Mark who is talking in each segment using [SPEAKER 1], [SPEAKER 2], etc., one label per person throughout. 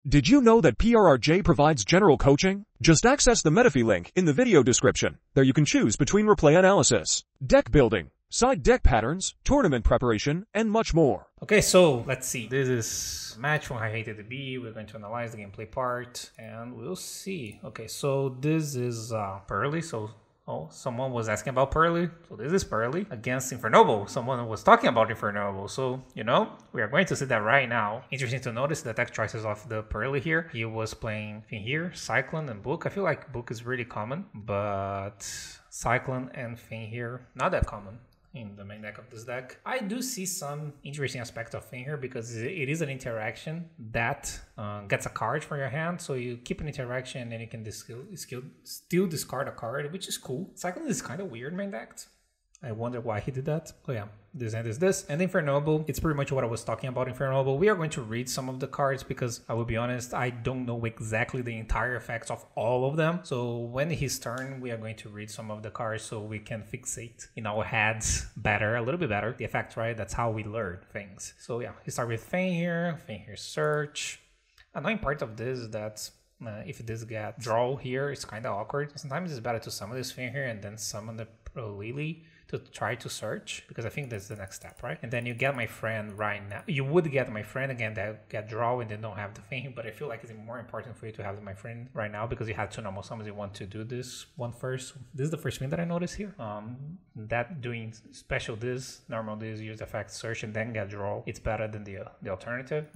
[SPEAKER 1] Did you know that PRRJ provides general coaching? Just access the Metafy link in the video description. There you can choose between replay analysis, deck building, side deck patterns, tournament preparation, and much more.
[SPEAKER 2] Okay, so let's see. This is a match from I Hated to Be. We're going to analyze the gameplay part, and we'll see. Okay, so this is Purrely. Someone was asking about Purrely. So this is Purrely against Infernoble. Someone was talking about Infernoble. So, we are going to see that right now. Interesting to notice the deck choices of the Purrely here. He was playing here, Cyclone and Book. I feel like Book is really common, but Cyclone and here, not that common in the main deck of this deck. I do see some interesting aspects of here because it is an interaction that gets a card from your hand. So you keep an interaction and you can still discard a card, which is cool. Cyclone is kind of weird main deck. I wonder why he did that. Oh yeah, this and this. And Infernoble, it's pretty much what I was talking about Infernoble. We are going to read some of the cards because I will be honest, I don't know exactly the entire effects of all of them. So when his turn, we are going to read some of the cards so we can fixate in our heads better, a little bit better, the effects, right? That's how we learn things. So yeah, we start with Fein here search. Annoying part of this is that if this gets draw here, it's kind of awkward. Sometimes it's better to summon this Fein here and then summon the Purrely to try to search, because I think that's the next step, right? And then you get my friend right now. You would get my friend again that get draw and they don't have the thing, but I feel like it's more important for you to have my friend right now because you have two normal summons. You want to do this one first. This is the first thing that I noticed here. That doing special this, normal this, use effect, search, and then get draw, it's better than the alternative.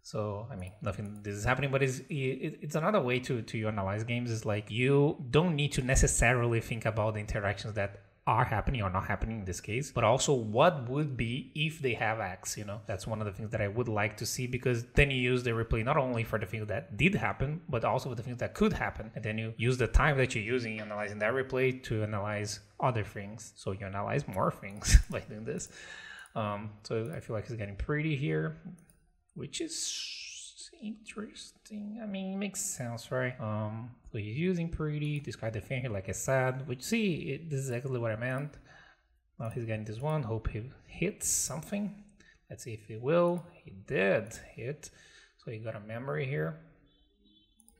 [SPEAKER 2] So, I mean, nothing this is happening, but it's another way to analyze games. Is like you don't need to necessarily think about the interactions that are happening or not happening in this case, but also what would be if they have X, That's one of the things that I would like to see, because then you use the replay not only for the things that did happen, but also for the things that could happen. And then you use the time that you're using analyzing that replay to analyze other things. So you analyze more things by doing this. So I feel like it's getting pretty here, which is interesting. I mean, it makes sense, right? So he's using pretty, discard the thing here, like I said, which this is exactly what I meant. Now he's getting this one, hope he hits something. Let's see if he will. He did hit. So he got a memory here,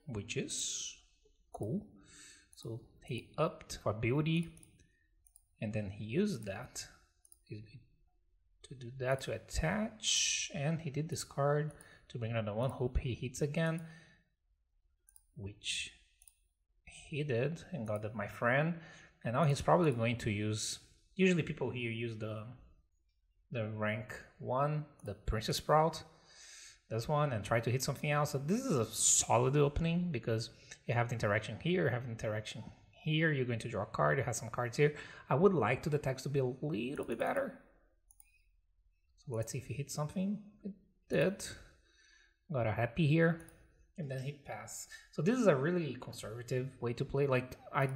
[SPEAKER 2] which is cool. So he upped for ability, and then he used that to do that, to attach, and he did discard to bring another one. Hope he hits again, which he did and got that my friend. And now he's probably going to use, usually people here use the rank 1, the Princess Sprout, this one, and try to hit something else. So this is a solid opening because you have the interaction here, you have the interaction here, you're going to draw a card, you have some cards here. I would like the text to be a little bit better. Let's see if he hit something. It did. Got a happy here. And then he passed. So this is a really conservative way to play. Like, I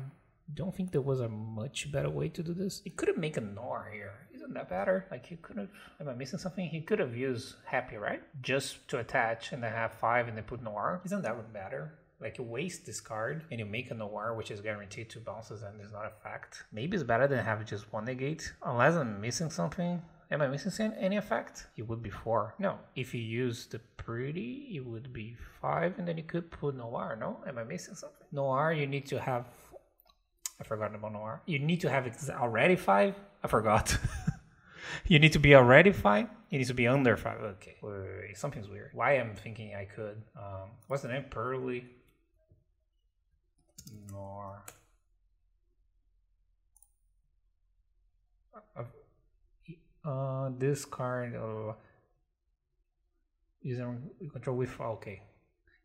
[SPEAKER 2] don't think there was a much better way to do this. He could have made a Noir here. Isn't that better? Like, he could have... Am I missing something? He could have used happy, right? Just to attach and then have 5 and then put Noir. Isn't that better? Like, you waste this card and you make a Noir, which is guaranteed 2 bounces and is not a fact. Maybe it's better than have just 1 negate. Unless I'm missing something. Am I missing any effect? It would be 4. No. If you use the pretty, it would be 5, and then you could put Noir, no? Am I missing something? Noir, you need to have... I forgot about Noir. You need to have already 5? I forgot. You need to be already 5? You need to be under 5. Okay. Wait. Something's weird. Why I'm thinking I could. What's the name? Purrely. Noir. This card using control with, okay,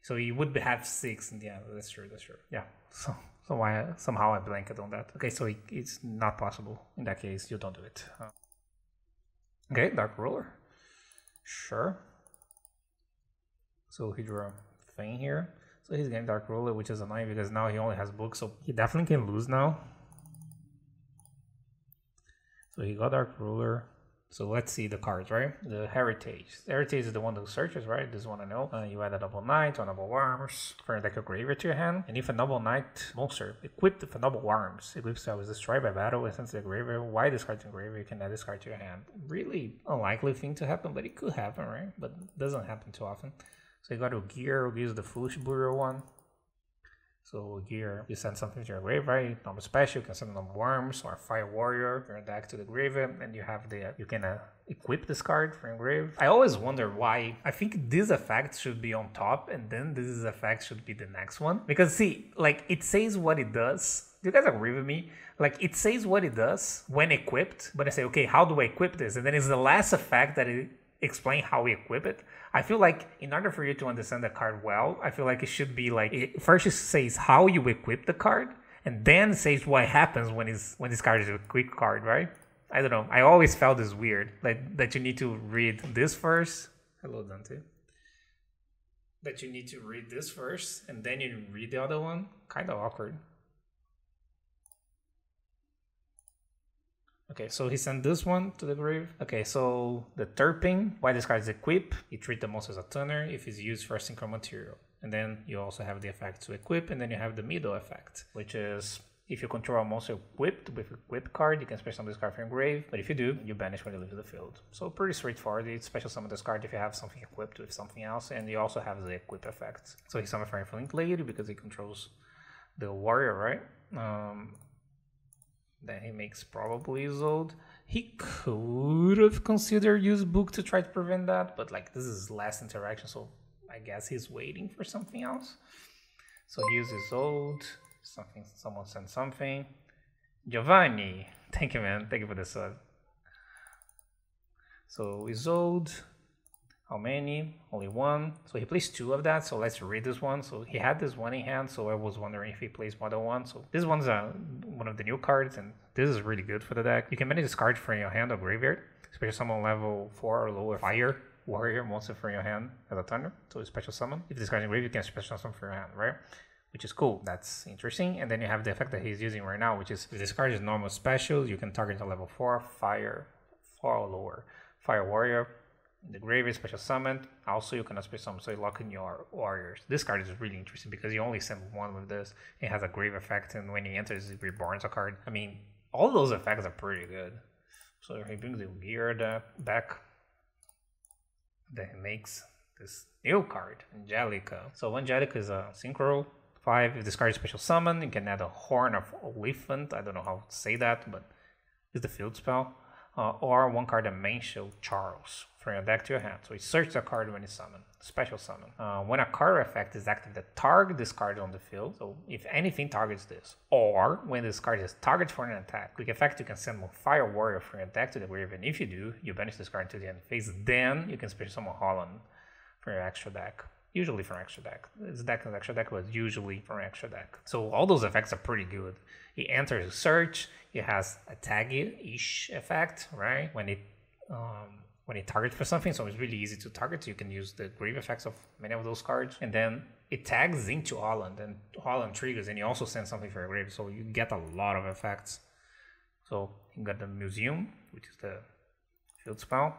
[SPEAKER 2] so you would have 6. Yeah, that's true. Yeah, so somehow I blanked on that. Okay, so it's not possible in that case. You don't do it. Okay, Dark Ruler, sure. So he drew a thing here, so he's getting Dark Ruler, which is annoying because now he only has books, so he definitely can lose now. So he got Dark Ruler. So let's see the cards, right? The Heritage. The Heritage is the one that searches, right? This one I know. You add a Noble Knight or Noble Arms for like a graveyard to your hand. And if a Noble Knight monster equipped with a Noble Arms, equips that was destroyed by battle and sends to the graveyard, why this card to the graveyard? You can add this card to your hand. Really unlikely thing to happen, but it could happen, right? But it doesn't happen too often. So you got to gear, use the Foolish Burial one. So gear, you send something to your grave, right? Normal special, you can send Noble Worms or Fire Warrior, your deck to the grave, and you have the you can equip this card for your grave. I always wonder why. I think this effect should be on top, and then this effect should be the next one. Because see, like it says what it does. Do you guys agree with me? Like it says what it does when equipped, but I say, okay, how do I equip this? And then it's the last effect that it explain how we equip it. I feel like in order for you to understand the card well, I feel like it should be like first it says how you equip the card, and then it says what happens when this card is a quick card, right? I don't know. I always felt this weird, like that you need to read this first. Hello, Dante. That you need to read this first, and then you read the other one. Kind of awkward. Okay, so he sent this one to the grave. Okay, so the Terping, why this card is equip, you treat the monster as a tuner if it's used for a synchro material. And then you also have the effect to equip, and then you have the middle effect, which is if you control a monster equipped with a equip card, you can special summon this card from your grave, but if you do, you banish when you leave the field. So pretty straightforward. You special summon this card if you have something equipped with something else, and you also have the equip effect. So he summoned from Link Lady because he controls the warrior, right? Then he makes probably Isolde. He could have considered use book to try to prevent that, but like this is last interaction, so I guess he's waiting for something else. So he uses Isolde. Someone sent something. Giovanni, thank you, man. Thank you for the sub. So Isolde. How many? Only one. So he plays two of that. So let's read this one. So he had this one in hand. So I was wondering if he plays more than one. So this one's one of the new cards, and this is really good for the deck. You can manage this card from your hand or graveyard, especially summon level 4 or lower Fire Warrior monster from your hand as a thunder. So a special summon. If this card is in grave, you can special summon from your hand, right? Which is cool. That's interesting. And then you have the effect that he's using right now, which is if this card is normal special, you can target a level 4 Fire 4 or lower Fire Warrior. The grave is special summoned. Also, you cannot special summon, so you lock in your warriors. This card is really interesting because you only send one with this. It has a grave effect, and when he enters, it reborns a card. I mean, all those effects are pretty good. So he brings the gear back. Then he makes this new card, Angelica. So Angelica is a synchro 5. If this card is special summon, you can add a Horn of Elephant. I don't know how to say that, but it's the field spell. Or one card that main show Charles from your deck to your hand. So you search the card when it's summoned. Special summon. When a card effect is active that target this card on the field, so if anything targets this, or when this card is targeted for an attack, quick effect, you can send one Fire Warrior from your deck to the grave, and if you do, you banish this card to the end phase. Then you can special summon Holland from your extra deck. Usually from extra deck. This deck is extra deck, but usually from extra deck. So all those effects are pretty good. It enters a search. It has a tag-ish effect, right? When it targets for something, so it's really easy to target. You can use the grave effects of many of those cards, and then it tags into Holland, and Holland triggers, and you also send something for your grave. So you get a lot of effects. So you got the Museum, which is the field spell,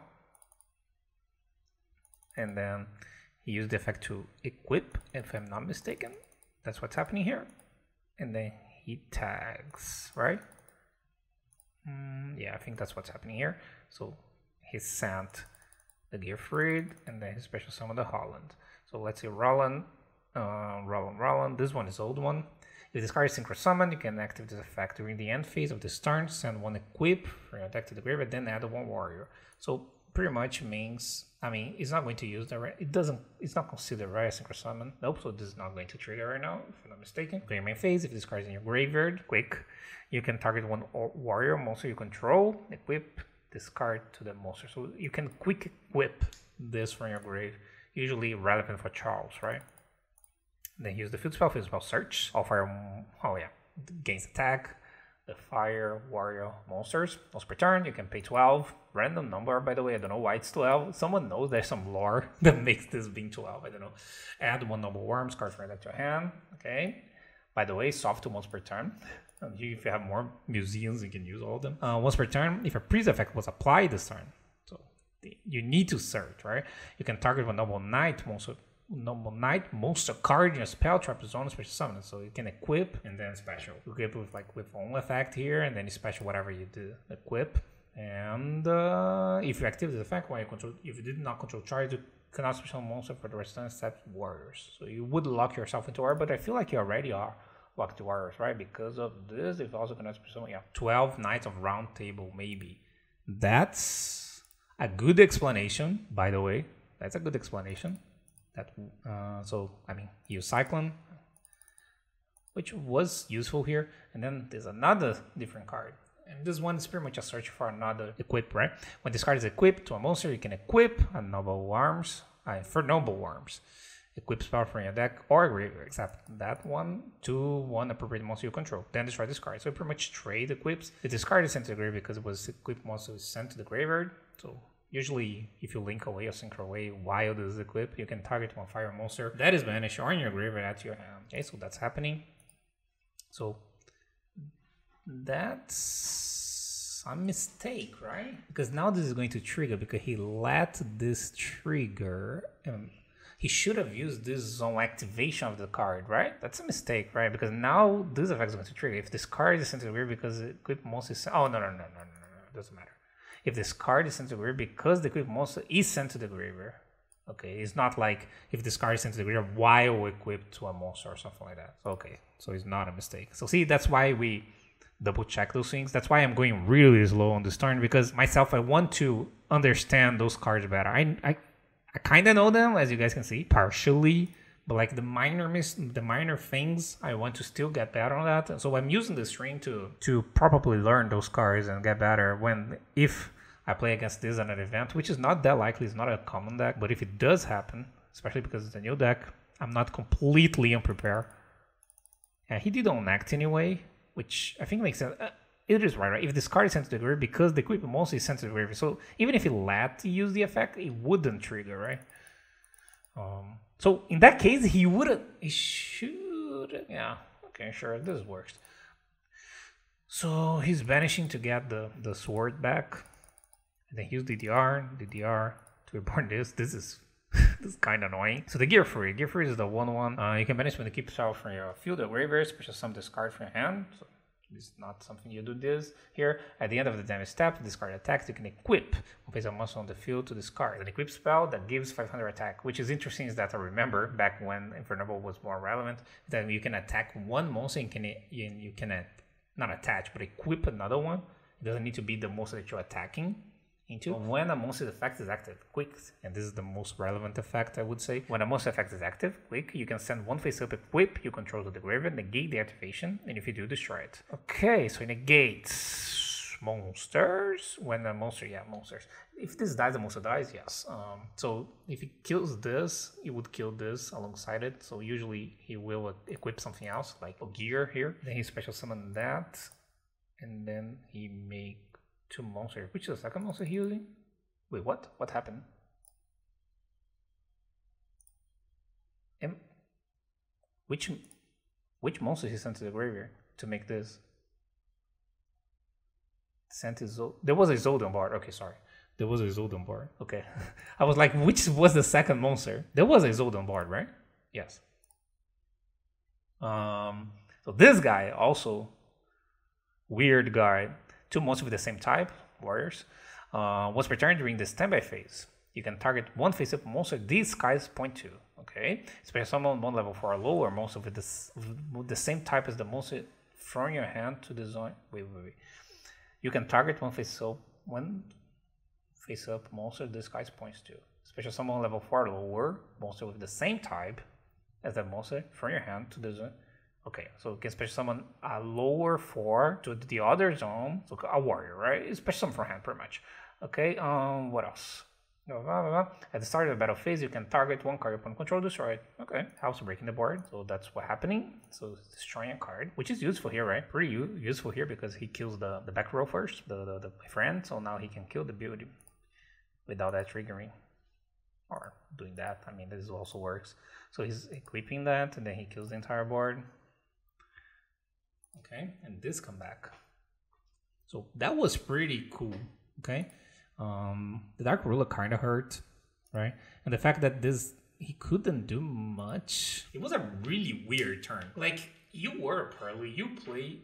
[SPEAKER 2] and then he used the effect to equip, if I'm not mistaken. That's what's happening here. And then he tags, right? Yeah, I think that's what's happening here. So he sent the Gearfried, and then he special summoned the Holland. So let's see, Roland. This one is old one. If this card is synchro summoned, you can activate this effect during the end phase of this turn. Send one equip from your deck to the graveyard, then add one warrior. So pretty much means, I mean, it's not going to use the it's not considered right as synchro summon. Nope, so this is not going to trigger right now, if I'm not mistaken. For your main phase, if this card is in your graveyard, quick, you can target one warrior monster you control, equip this card to the monster. So you can quick equip this from your grave, usually relevant for Charles, right? Then use the field spell search. All fire, gains attack. The Fire Warrior monsters. Once per turn, you can pay 12. Random number, by the way. I don't know why it's 12. Someone knows there's some lore that makes this being 12. I don't know. Add one Noble Worms card from your deck to your hand. Okay. By the way, soft to once per turn. If you have more museums, you can use all of them. Once per turn, if a priest effect was applied this turn, you need to search, right? You can target with Noble Knight monster card in your spell trap zone special summon. So you can equip and then special. Equip with like with own effect here, and then you special whatever you do. Equip, and if you activate the effect while you control, if you did not control charge, you cannot special monster for the rest except warriors. So you would lock yourself into warrior, but I feel like you already are locked to warriors, right? Because of this, if also cannot special, 12 Knights of Round Table, maybe. That's a good explanation, by the way. That's a good explanation. That so I mean, use Cyclone, which was useful here, and then there's another different card, and this one is pretty much a search for another equip, right? When this card is equipped to a monster, you can equip a Noble Arms, Infernoble Worms, equip spell from your deck or graveyard, except that one to one appropriate monster you control. Then destroy this card. So you pretty much trade equips. If this card is sent to the graveyard because it was equipped monster was sent to the graveyard, so usually, if you link away or sync away while this is equipped, you can target one fire monster that is banished on your graveyard at your hand. Okay, so that's happening. So that's a mistake, right? Because now this is going to trigger because he let this trigger. He should have used this on activation of the card, right? That's a mistake, right? Because now this effect is going to trigger. If this card is sent to the graveyard because the equipped monster is... Oh, no. Doesn't matter. If this card is sent to the graveyard because the equipped monster is sent to the graveyard, okay, it's not like if this card is sent to the graveyard while equipped to a monster or something like that. So, okay, so it's not a mistake. So see, that's why we double check those things. That's why I'm going really slow on this turn, because myself, I want to understand those cards better. I kind of know them, as you guys can see, partially, but like the minor things, I want to still get better on that. So I'm using this string to probably learn those cards and get better if I play against this at an event, which is not that likely. It's not a common deck, but if it does happen, especially because it's a new deck, I'm not completely unprepared. And he did own act anyway, which I think makes sense. It is right? If this card is sent to the graveyard because the equipped monster is sent to the graveyard, so even if it let use the effect, it wouldn't trigger, right? So in that case, he should, yeah, okay, sure, this works. So he's banishing to get the sword back. And then use DDR to reborn this. This is kind of annoying. So the Gear Free is the 1/1. You can banish when you keep spell from your field or graveyard, special summon this card from your hand. So it's not something you do this here. At the end of the damage step, this card attacks, you can equip one face of monster on the field to this card. An equip spell that gives 500 attack, which is interesting is that I remember back when Infernoble was more relevant, that you can attack one monster and you can not attach, but equip another one. It doesn't need to be the monster that you're attacking into. When a monster effect is active, quick, and this is the most relevant effect, I would say. When a monster effect is active, quick, you can send one face up equip you control to the graveyard, negate the activation, and if you do, destroy it. Okay, so it negates monsters. When a monster, monsters. If this dies, the monster dies, yes. So if he kills this, he would kill this alongside it. So usually he will equip something else, like a gear here. Then he special summon that, and then he make 2 monsters. Which is the second monster he's using? Wait, what? What happened? Which monster he sent to the graveyard to make this? Sent his there was a Zoldan board. Okay, sorry. There was a Zoldan board. Okay. I was like, which was the second monster? There was a Zoldan board, right? Yes. So this guy also weird guy. 2 monsters with the same type, warriors. Once per turn during the standby phase, you can target one face-up monster disguise .2. Okay, special summon 1 level 4 or lower monster with the same type as the monster from your hand to the zone. Wait. You can target one face-up monster disguise .2. Special summon level 4 or lower monster with the same type as the monster from your hand to the zone. Okay, so you can special summon a lower 4 to the other zone, so a warrior, right? It's special summon for hand, pretty much. Okay, what else? At the start of the battle phase, you can target one card upon control, destroy it. Okay, helps breaking the board, so that's what's happening. So it's destroying a card, which is useful here, right? Pretty useful here because he kills the back row first, the friend, so now he can kill the build without that triggering. Or doing that, I mean, this also works. So he's equipping that, and then he kills the entire board. Okay, and this come back. So that was pretty cool. Okay, The Dark Ruler kind of hurt, right? And the fact that he couldn't do much. It was a really weird turn. Like, you were Purrely, you play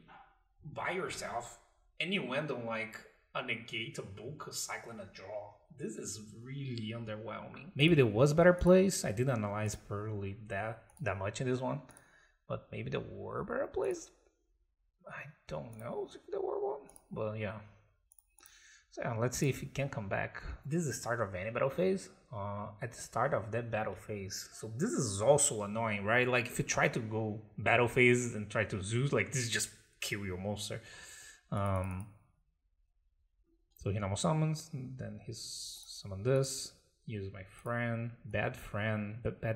[SPEAKER 2] by yourself, and you went on like a negate, a bulk, a cycle, and a draw. This is really underwhelming. Maybe there was better plays. I didn't analyze Purrely that much in this one, but maybe there were better plays. I don't know if there were one, but yeah. So let's see if he can come back. This is the start of any battle phase. At the start of that battle phase. So this is also annoying, right? Like if you try to go battle phase and try to Zeus, like this just kill your monster. So he normal summons, then he's summon this. Use my friend, bad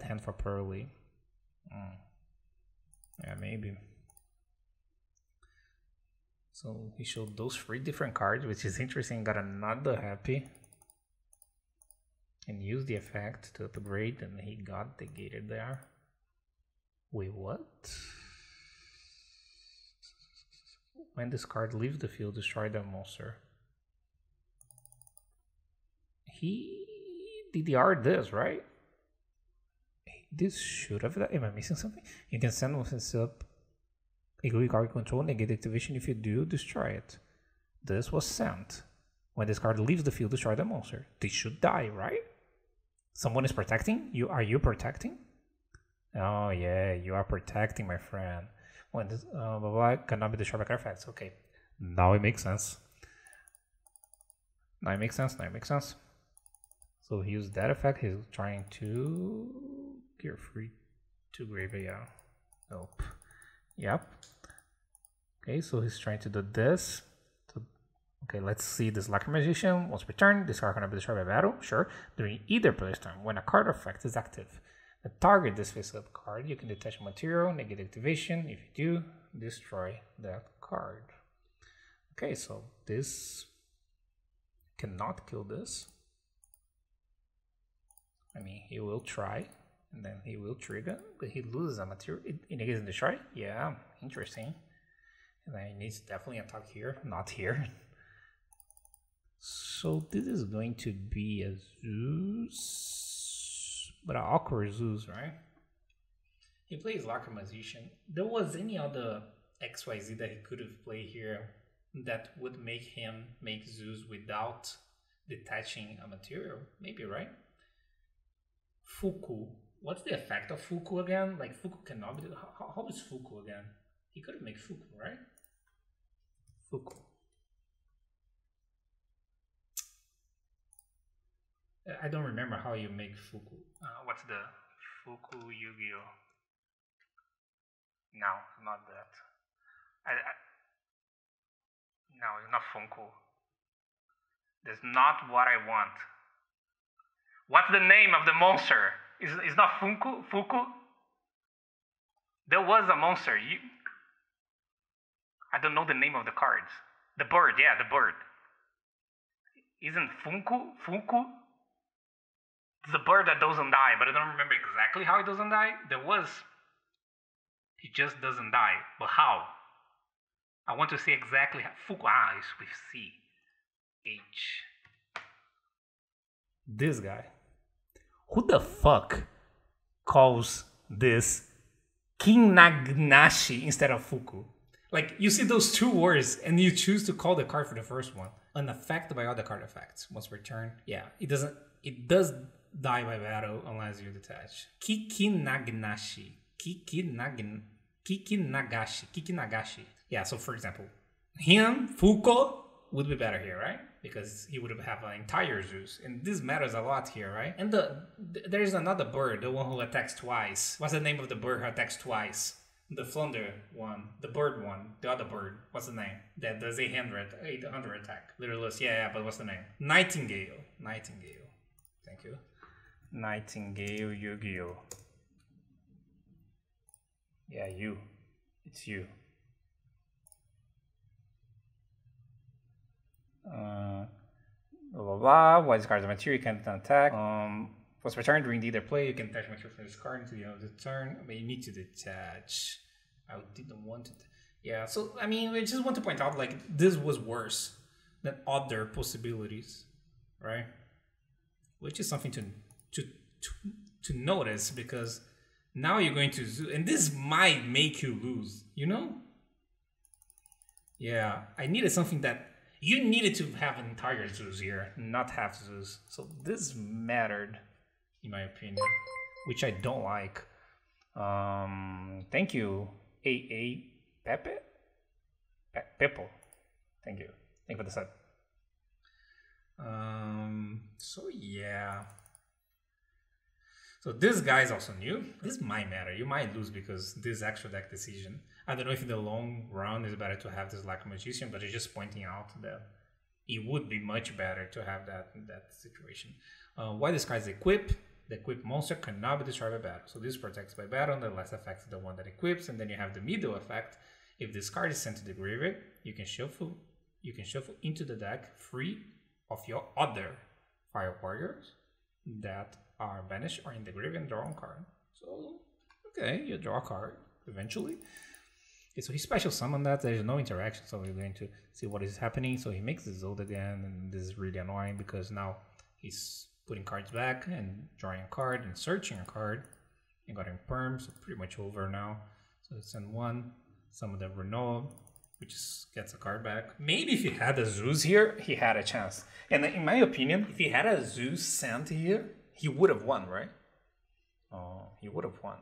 [SPEAKER 2] hand for Purrely. Yeah, maybe. So he showed those 3 different cards, which is interesting. Got another happy. And used the effect to upgrade, and he got negated there. Wait, what? When this card leaves the field, destroy that monster. He DDR'd this, right? This should have. Am I missing something? You can send this up. A good card control, negate activation. If you do, destroy it. This was sent. When this card leaves the field, destroy the monster. They should die, right? Someone is protecting? Are you protecting? Oh yeah, you are protecting, my friend. When this blah, blah, cannot be destroyed by card effects. Okay. Now it makes sense. Now it makes sense. So he used that effect. He's trying to gear free to graveyard. Yeah. Nope. Yep. Okay, so he's trying to do this. Okay, let's see this Lucky Magician. Once returned, this card cannot be destroyed by battle. Sure. During either player's turn, when a card effect is active, target this face-up card. You can detach material, negate activation. If you do, destroy that card. Okay, so this cannot kill this. I mean, he will try, and then he will trigger, but he loses a material. It negates and destroy? Yeah, interesting. And then he needs definitely attack here, not here. So this is going to be a Zeus, but an awkward Zeus, right? He plays Lucky Magician. There was any other XYZ that he could have played here that would make him make Zeus without detaching a material? Maybe, right? Fuku. What's the effect of Fuku again? Like Fuku cannot be. How is Fuku again? He could have made Fuku, right? Fuku. I don't remember how you make Fuku. What's the Fuku Yu-Gi-Oh? No, not that. No, it's not Funko. That's not what I want. What's the name of the monster? It's not Funko? Fuku? There was a monster. I don't know the name of the cards. The bird, yeah, the bird. Isn't Funko? Fuku? It's the bird that doesn't die, but I don't remember exactly how it doesn't die. He just doesn't die. But how? I want to see exactly how. Fuku, it's with C. H. This guy. Who the fuck calls this Kinagnashi instead of Fuku? Like, you see those 2 words and you choose to call the card for the first one. Unaffected by other card effects. Once returned, yeah, it does die by battle unless you detach. Kikinagnashi. Kikinagashi. Yeah, so for example, him, Fuko, would be better here, right? Because he would have an entire Zeus. And this matters a lot here, right? And there is another bird, the one who attacks twice. What's the name of the bird who attacks twice? The flounder one, the bird one, the other bird. What's the name? That does 800 attack. Literalist, yeah, but what's the name? Nightingale. Thank you. Nightingale Yu-Gi-Oh. Yeah, you. It's you. Blah blah blah. While this card is a material, you can't attack. Once returned during either play, you can attach material from this card until the end of the turn. I mean, you need to detach. I didn't want it. Yeah, so I mean, I just want to point out, like, this was worse than other possibilities. right? Which is something to notice, because now you're going to zoo, and this might make you lose, you know? Yeah, I needed something that you needed to have an entire zoos here, not half zoos. So this mattered, in my opinion, which I don't like. Thank you, AA Pepe? Pepo. Thank you. Thank you for the sub. So yeah. So this guy is also new. This might matter. You might lose because this extra deck decision. I don't know if in the long run it's better to have this like a magician, but it's just pointing out that it would be much better to have that in that situation. Why this card is equip? The equipped monster cannot be destroyed by battle. So this protects by battle, the last effect is the one that equips, and then you have the middle effect. If this card is sent to the graveyard, you can shuffle into the deck free of your other fire warriors that are banished or in the graveyard and draw a card. So okay, you draw a card eventually. Okay, so he special summon that. There's no interaction, so we're going to see what is happening. So he makes the Zold again, and this is really annoying because now he's putting cards back and drawing a card and searching a card. He got him perm, so pretty much over now. So send one, summon the Renault, which gets a card back. Maybe if he had a Zeus here, he had a chance. And in my opinion, if he had a Zeus sent here, he would have won, right? Oh, he would have won.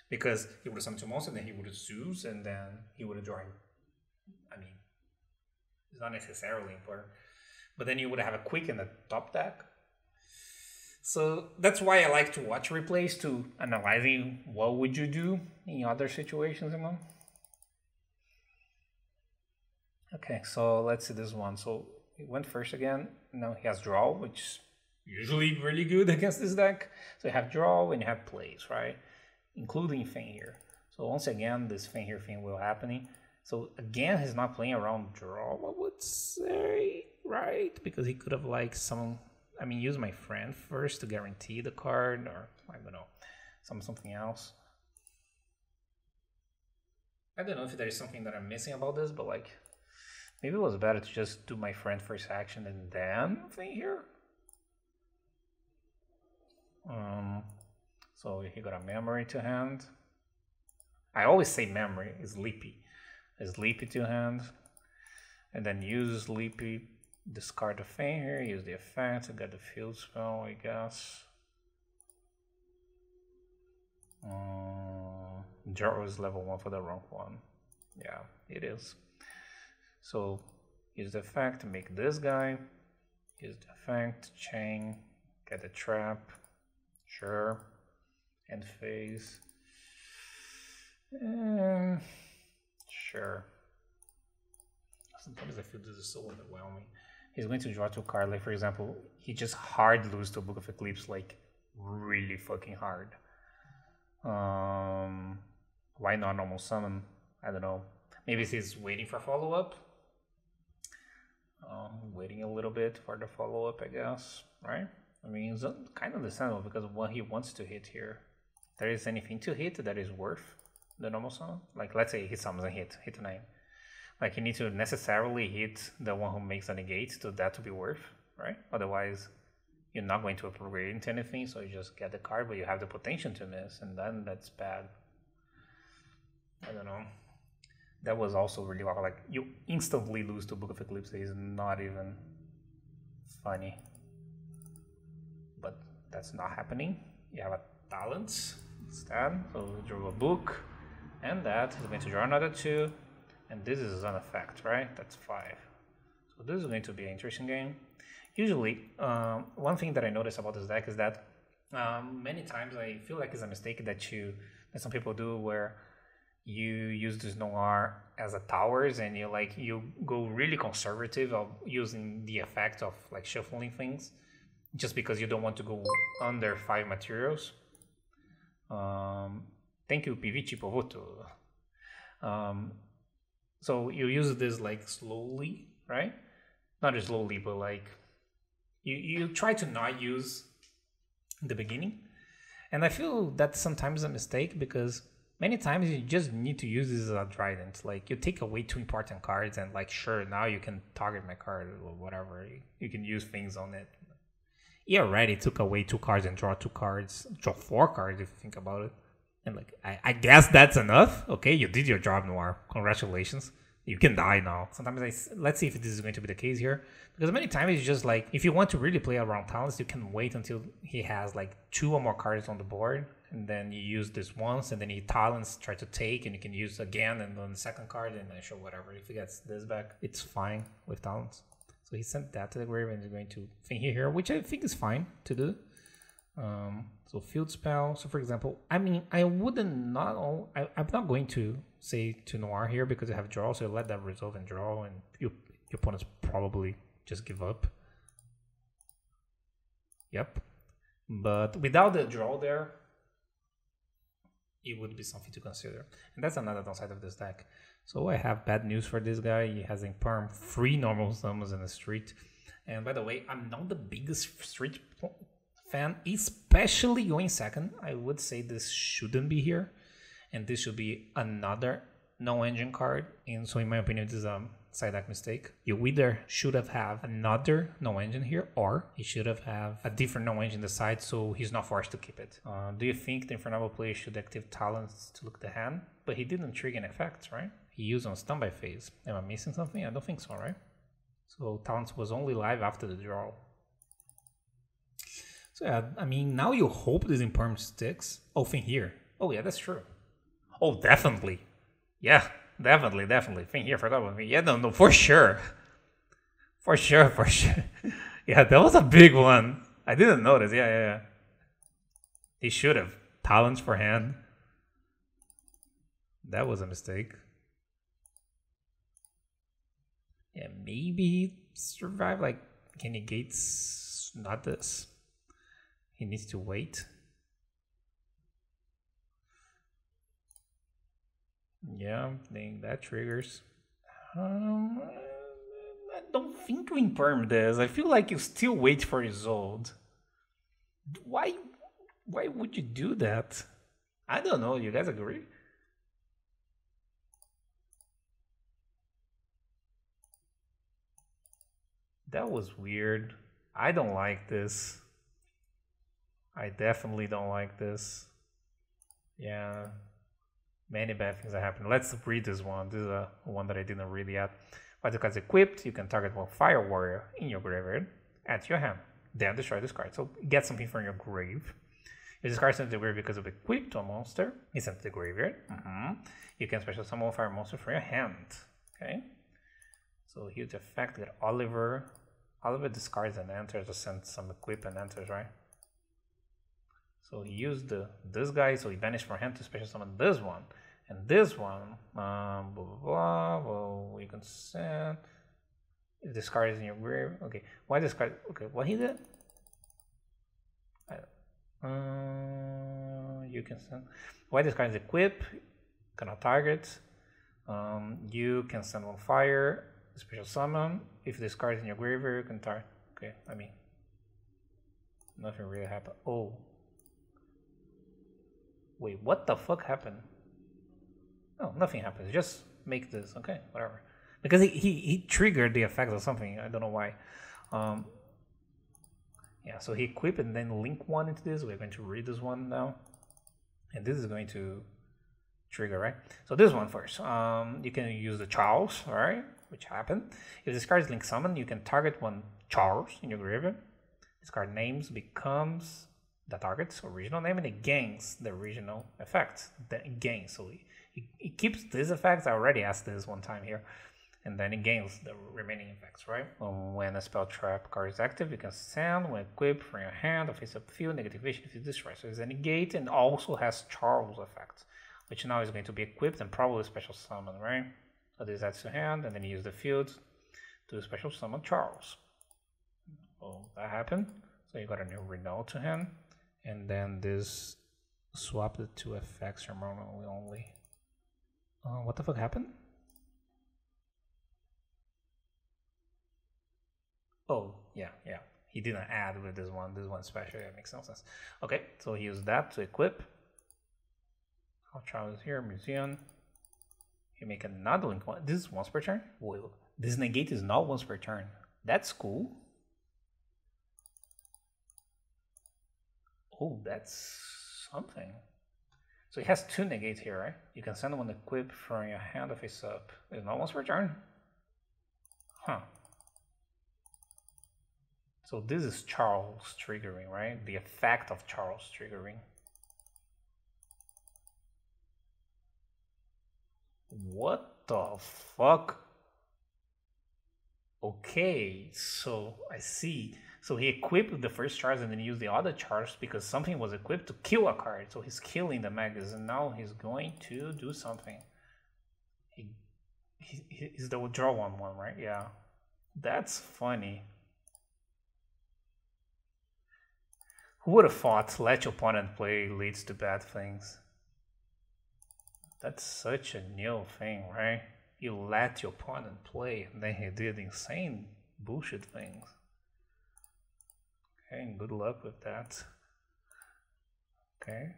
[SPEAKER 2] Because he would have summoned two monsters, then he would have Zeus, and then he would have drawn. I mean, it's not necessarily important. But then you would have a quick in the top deck. So that's why I like to watch replays, to analyzing what would you do in other situations, you know? Okay, so let's see this one. So he went first again. Now he has draw, which is usually really good against this deck. So you have draw and you have plays, right? Including Fenrir. So once again, this Fenrir thing will happen. So again, he's not playing around draw, I would say, right? Because he could have like use my friend first to guarantee the card, or I don't know, something else. I don't know if there is something that I'm missing about this, but like, maybe it was better to just do my friend first action and then Fenrir. So he got a memory to hand. I always say memory is Sleepy. Sleepy to hand. And then use Sleepy, discard the Fenrir, use the effect to get the field spell, I guess. Draw is level 1 for the wrong one. Yeah, it is. So use the effect to make this guy. Use the effect, chain, get the trap. Sure. End phase. Sure. Sometimes I feel this is so overwhelming. He's going to draw 2 cards. Like for example, he just hard lose to Book of Eclipse, like really fucking hard. Why not normal summon? I don't know. Maybe he's waiting for follow-up. Waiting a little bit for the follow-up, I guess, right? I mean, it's kind of understandable because what he wants to hit here. If there is anything to hit that is worth the normal summon. Like let's say he summons a hit 9. Like you need to necessarily hit the one who makes a negate to that to be worth, right? Otherwise, you're not going to upgrade into anything, so you just get the card, but you have the potential to miss, and then that's bad. I don't know. That was also really awkward. Like you instantly lose to Book of Eclipse is not even funny. But that's not happening. You have a talent instead. So we drew a book, and that is going to draw another 2. And this is an effect, right? That's 5. So this is going to be an interesting game. Usually, one thing that I notice about this deck is that many times I feel like it's a mistake that some people do, where you use this Noir as a towers, and you go really conservative of using the effect of like shuffling things, just because you don't want to go under 5 materials. Thank you, PVT Povoto. So you use this like slowly, right? Not just slowly, but like you try to not use in the beginning. And I feel that's sometimes a mistake, because many times you just need to use this as a trident. Like you take away 2 important cards and like, sure, now you can target my card or whatever. You can use things on it. he already took away 2 cards and draw 4 cards if you think about it. And like, I guess that's enough. Okay, you did your job, Noir. Congratulations. You can die now. Sometimes let's see if this is going to be the case here. Because many times it's just like, if you want to really play around talents, you can wait until he has like 2 or more cards on the board. And then you use this once, and then he talents, try to take, and you can use again, and on the second card, and then show whatever. If he gets this back, it's fine with talents. So he sent that to the grave, and he's going to think here, which I think is fine to do. So field spell. So for example, I mean, I'm not going to say to Noir here because you have draw, so you let that resolve and draw, and your opponents probably just give up. Yep. But without the draw there, it would be something to consider. And that's another downside of this deck. So I have bad news for this guy. He has in perm 3 normal summons in the street. And by the way, I'm not the biggest street fan, especially going second. I would say this shouldn't be here. And this should be another no engine card. And so in my opinion, this is a side deck mistake. You either should have another no engine here, or he should have a different no engine in the side so he's not forced to keep it. Do you think the Infernoble player should activate talents to look the hand? But he didn't trigger an effect, right? He used on standby phase. Am I missing something? I don't think so, right? So talents was only live after the draw. So yeah, I mean, now you hope this imperm sticks. Oh, thing here. Oh yeah, that's true. Oh, definitely. Yeah, definitely. Thing here, forgot about me. Yeah, no, for sure. For sure. Yeah, that was a big one. I didn't notice. Yeah. He should have. Talents for hand. That was a mistake. Yeah, maybe he survived. Like, can he gates? Not this. He needs to wait. Yeah, I think that triggers. I don't think we imperm this. I feel like you still wait for result. Why would you do that? I don't know. You guys agree? That was weird. I don't like this. I definitely don't like this. Yeah. Many bad things are happening. Let's read this one. This is a one that I didn't read yet. But because equipped, you can target one fire warrior in your graveyard, add to your hand, then destroy this card. So get something from your grave. If this card is sent to the graveyard because of equipped to a monster, it's sent to the graveyard. You can special summon one fire monster from your hand. Okay. So here's the effect that Oliver discards and enters, or sends some equip and enters, right? So he used this guy, so he banished from hand to special summon this one. And this one, blah, blah, blah, well, you can send, if this card is in your grave, okay, why this card, okay, what he did? You can send, why this card is equip, cannot target, you can send one fire, special summon, if this card is in your graveyard, you can target, okay, I mean, nothing really happened, oh. Wait, what the fuck happened? No, nothing happens. Just make this. Okay, whatever. Because he triggered the effect or something. I don't know why. Yeah, so he equipped and then link one into this. We're going to read this one now. And this is going to trigger, right? So this one first. You can use the Charles, right? Which happened. If this card is link summon, you can target one Charles in your graveyard. This card names becomes the target's original name, and it gains the original effect. So it keeps this effect. I already asked this one time here, and then it gains the remaining effects, right? When a spell trap card is active, you can send when equipped from your hand or face up field, negative vision if you destroy. So it's a negate and also has Charles effect, which now is going to be equipped and probably special summon, right? So this adds to hand, and then you use the field to special summon Charles. So that happened. So you got a new Renault to hand. And then this swap the 2 effects remotely only. What the fuck happened? Oh, yeah. He didn't add with this one. This one's special. It makes no sense. Okay, so he used that to equip. Our child is here, museum. You make another link one. This is once per turn? Whoa, this negate is not once per turn. That's cool. Oh, that's something. So he has 2 negates here, right? You can send one equip from your hand or face up. There's no one's return. Huh. So this is Charles triggering, right? The effect of Charles triggering. What the fuck? Okay, so I see. So he equipped the first charge and then used the other charge because something was equipped to kill a card. So he's killing the Magus and now he's going to do something. He's the draw one, right? Yeah. That's funny. Who would have thought let your opponent play leads to bad things? That's such a new thing, right? You let your opponent play and then he did insane bullshit things. Okay, good luck with that. Okay,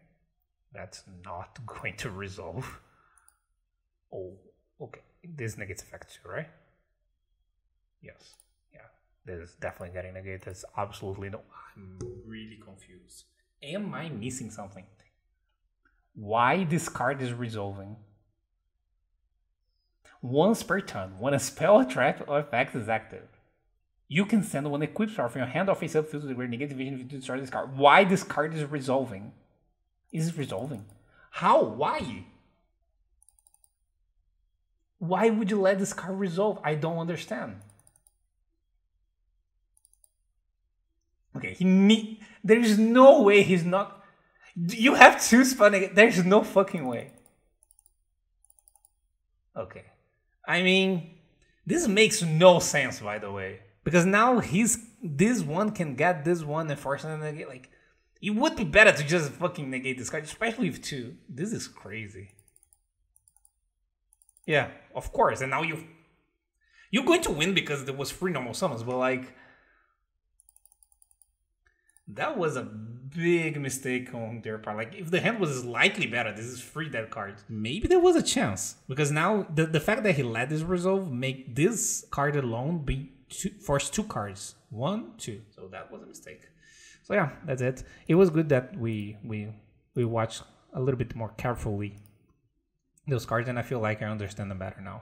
[SPEAKER 2] that's not going to resolve. Oh, okay. This negates effect too, right? Yes. Yeah, this is definitely getting negated. There's absolutely no... I'm really confused. Am I missing something? Why this card is resolving? Once per turn, when a spell, trap, or effect is active, you can send one equipped card from your hand or face up field to the great negative vision if you destroy this card. Why this card is resolving? Is it resolving? How? Why? Why would you let this card resolve? I don't understand. Okay, there's no way he's not... You have 2 spell negate. There's no fucking way. Okay. I mean, this makes no sense, by the way. Because now this one can get this one and force him to negate. Like, it would be better to just fucking negate this card, especially with 2. This is crazy. Yeah, of course. And now you're going to win because there was 3 normal summons, but like... That was a big mistake on their part. Like, if the hand was slightly better, this is 3 dead cards. Maybe there was a chance. Because now, the fact that he let this resolve make this card alone be force 2 cards. 1, 2. So that was a mistake. So yeah, that's it. It was good that we watched a little bit more carefully those cards, and I feel like I understand them better now.